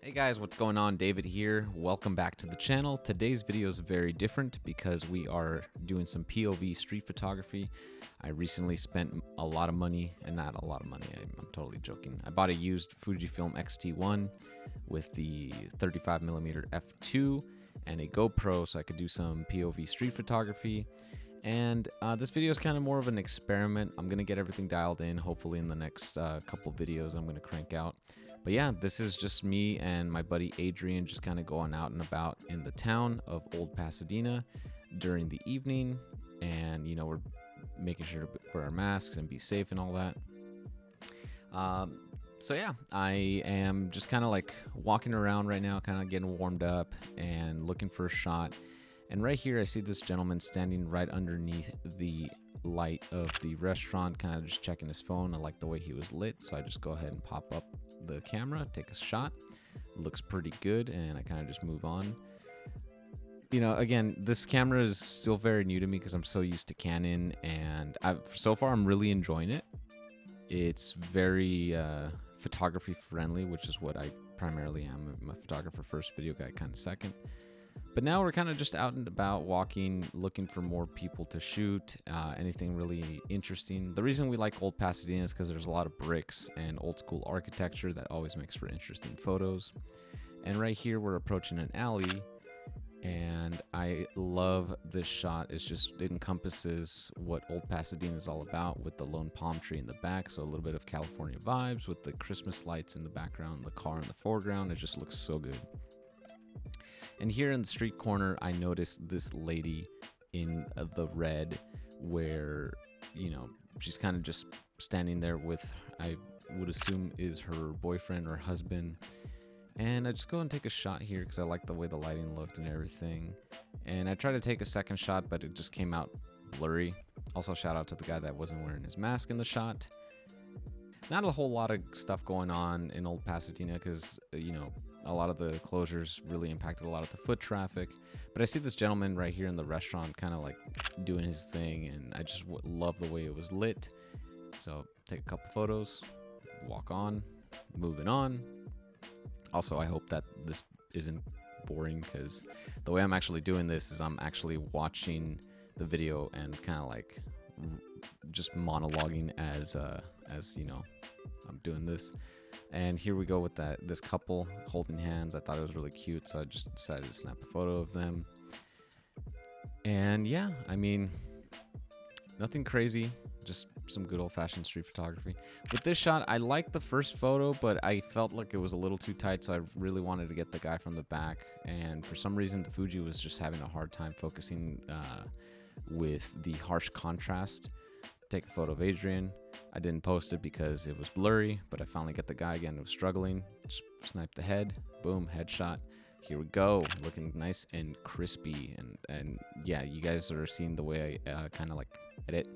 Hey guys, what's going on? David here. Welcome back to the channel. Today's video is very different because we are doing some POV street photography. I recently spent a lot of money, and not a lot of money, I'm totally joking. I bought a used Fujifilm XT-1 with the 35mm f2 and a GoPro so I could do some POV street photography. And this video is kind of more of an experiment. I'm going to get everything dialed in. Hopefully in the next couple videos I'm going to crank out. But yeah, this is just me and my buddy Adrian just kind of going out and about in the town of Old Pasadena during the evening. And, you know, we're making sure to wear our masks and be safe and all that. So yeah, I am just kind of like walking around right now, kind of getting warmed up and looking for a shot. And right here, I see this gentleman standing right underneath the light of the restaurant, kind of just checking his phone. I like the way he was lit, so I just go ahead and pop up the camera, take a shot. Looks pretty good, and I kind of just move on. You know, again, this camera is still very new to me because I'm so used to Canon, and so far I'm really enjoying it. It's very photography friendly, which is what I primarily am. I'm a photographer first, video guy kind of second. But now we're kind of just out and about walking, looking for more people to shoot, anything really interesting. The reason we like Old Pasadena is because there's a lot of bricks and old school architecture that always makes for interesting photos. And right here, we're approaching an alley, and I love this shot. It encompasses what Old Pasadena is all about with the lone palm tree in the back. So a little bit of California vibes with the Christmas lights in the background, the car in the foreground. It just looks so good. And here in the street corner, I noticed this lady in the red where, you know, she's kind of just standing there with, I would assume is her boyfriend or husband. And I just go and take a shot here because I like the way the lighting looked and everything. And I tried to take a second shot, but it just came out blurry. Also, shout out to the guy that wasn't wearing his mask in the shot. Not a whole lot of stuff going on in Old Pasadena because, you know, a lot of the closures really impacted a lot of the foot traffic. But I see this gentleman right here in the restaurant kind of like doing his thing, and I just love the way it was lit. So take a couple photos, walk on, moving on. Also, I hope that this isn't boring because the way I'm actually doing this is I'm actually watching the video and kind of like just monologuing as you know, I'm doing this. And here we go with this couple holding hands. I thought it was really cute, so I just decided to snap a photo of them. And yeah, I mean, nothing crazy, just some good old-fashioned street photography. With this shot, I liked the first photo, but I felt like it was a little too tight, so I really wanted to get the guy from the back. And for some reason, the Fuji was just having a hard time focusing with the harsh contrast. Take a photo of Adrian. I didn't post it because it was blurry, but I finally got the guy again. It was struggling. Just snipe the head. Boom, headshot. Here we go. Looking nice and crispy. And yeah, you guys are seeing the way I kind of like edit.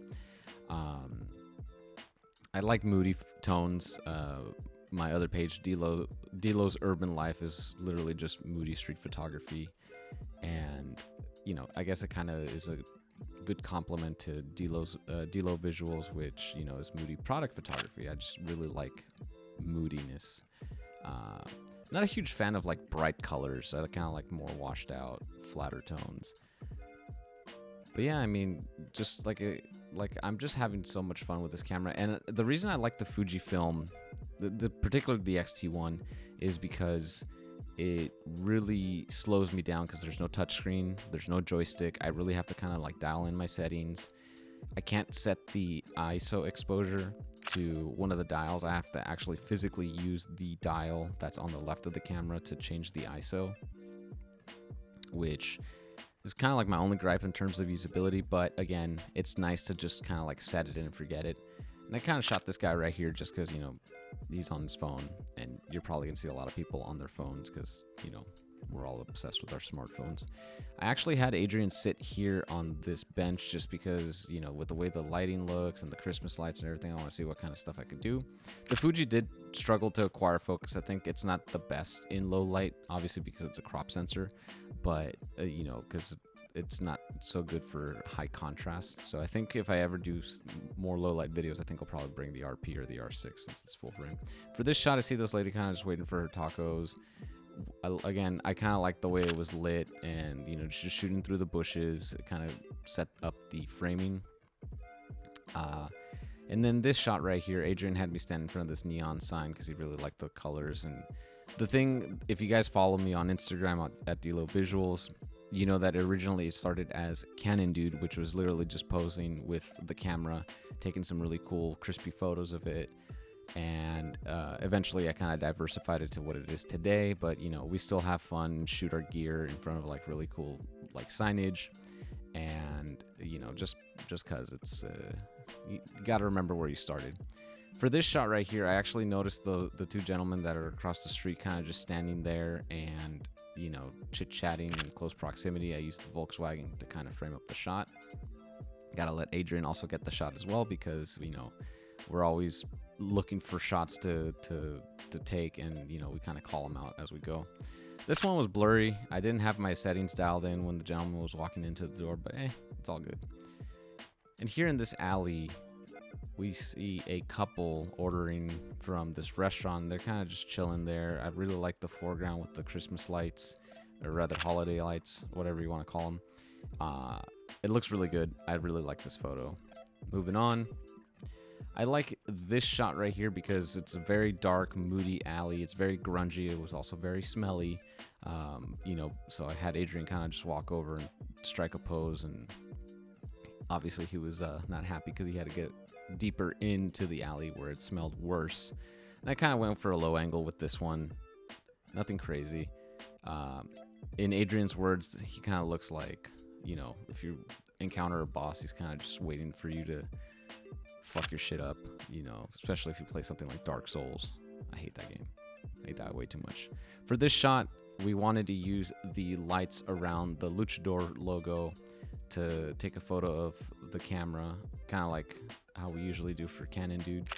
I like moody tones. My other page, D'Lo's Urban Life, is literally just moody street photography. And, you know, I guess it kind of is a good compliment to D'Lo Visuals, which, you know, is moody product photography. I just really like moodiness. Not a huge fan of like bright colors. I kind of like more washed out, flatter tones. But yeah, I mean, just like I'm just having so much fun with this camera. And the reason I like the Fujifilm, particularly the XT-1, is because it really slows me down because there's no touchscreen, there's no joystick. I really have to kind of like dial in my settings. I can't set the ISO exposure to one of the dials. I have to actually physically use the dial that's on the left of the camera to change the ISO, which is kind of like my only gripe in terms of usability. But again, it's nice to just kind of like set it in and forget it. And I kind of shot this guy right here just because, you know, he's on his phone, and you're probably gonna see a lot of people on their phones because, you know, we're all obsessed with our smartphones. I actually had Adrian sit here on this bench just because, you know, with the way the lighting looks and the Christmas lights and everything, I want to see what kind of stuff I could do. The Fuji did struggle to acquire focus. I think it's not the best in low light, obviously because it's a crop sensor, but you know, because it's not so good for high contrast. So I think if I ever do more low light videos, I think I'll probably bring the RP or the R6 since it's full frame. For this shot, I see this lady kind of just waiting for her tacos. again, I kind of like the way it was lit, and you know, just shooting through the bushes, it kind of set up the framing. And then this shot right here, Adrian had me stand in front of this neon sign because he really liked the colors. And the thing, if you guys follow me on Instagram at Delo Visuals, you know that originally it started as Canon Dude, which was literally just posing with the camera, taking some really cool, crispy photos of it. And eventually I kind of diversified it to what it is today. But, you know, we still have fun, shoot our gear in front of like really cool like signage. And, you know, just because it's, you got to remember where you started. For this shot right here, I actually noticed the two gentlemen that are across the street kind of just standing there and, you know, chit-chatting in close proximity. I used the Volkswagen to kind of frame up the shot. Gotta let Adrian also get the shot as well, because, you know, we're always looking for shots to take, and, you know, we kind of call them out as we go. This one was blurry. I didn't have my settings dialed in when the gentleman was walking into the door, but it's all good. And here in this alley, we see a couple ordering from this restaurant. They're kind of just chilling there. I really like the foreground with the Christmas lights, or rather holiday lights, whatever you want to call them. It looks really good. I really like this photo. Moving on. I like this shot right here because it's a very dark, moody alley. It's very grungy. It was also very smelly. You know, so I had Adrian kind of just walk over and strike a pose, and obviously he was not happy because he had to get deeper into the alley where it smelled worse. And I kind of went for a low angle with this one. Nothing crazy. In Adrian's words, he kind of looks like, you know, if you encounter a boss, he's kind of just waiting for you to fuck your shit up, you know, especially if you play something like Dark Souls. I hate that game. I die way too much. For this shot, we wanted to use the lights around the Luchador logo to take a photo of the camera, kind of like how we usually do for Canon Dude,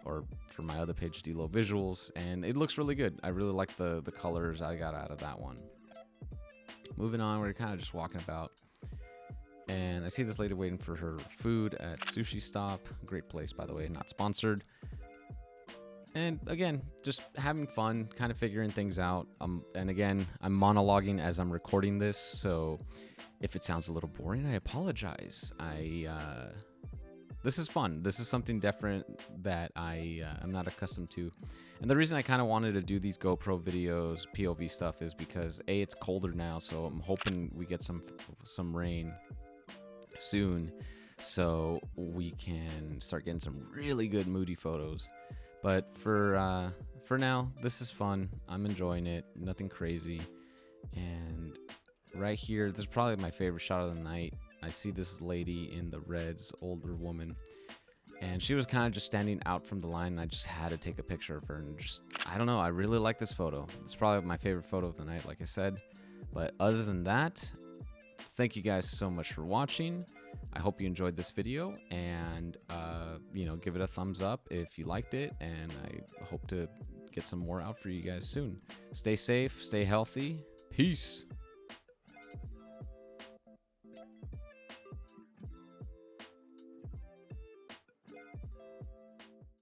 or for my other page, Delo Visuals, and it looks really good. I really like the colors I got out of that one. Moving on, we're kind of just walking about, and I see this lady waiting for her food at Sushi Stop. Great place, by the way, not sponsored. And again, just having fun, kind of figuring things out. And again, I'm monologuing as I'm recording this, so if it sounds a little boring, I apologize. This is fun. This is something different that I'm not accustomed to. And the reason I kind of wanted to do these GoPro videos, POV stuff, is because A, it's colder now, so I'm hoping we get some rain soon, so we can start getting some really good moody photos. But for now, this is fun. I'm enjoying it. Nothing crazy. And right here, this is probably my favorite shot of the night. I see this lady in the reds, older woman, and she was kind of just standing out from the line, and I just had to take a picture of her. And just, I don't know, I really like this photo. It's probably my favorite photo of the night, like I said. But other than that, thank you guys so much for watching. I hope you enjoyed this video, and you know, give it a thumbs up if you liked it, and I hope to get some more out for you guys soon. Stay safe, stay healthy. Peace.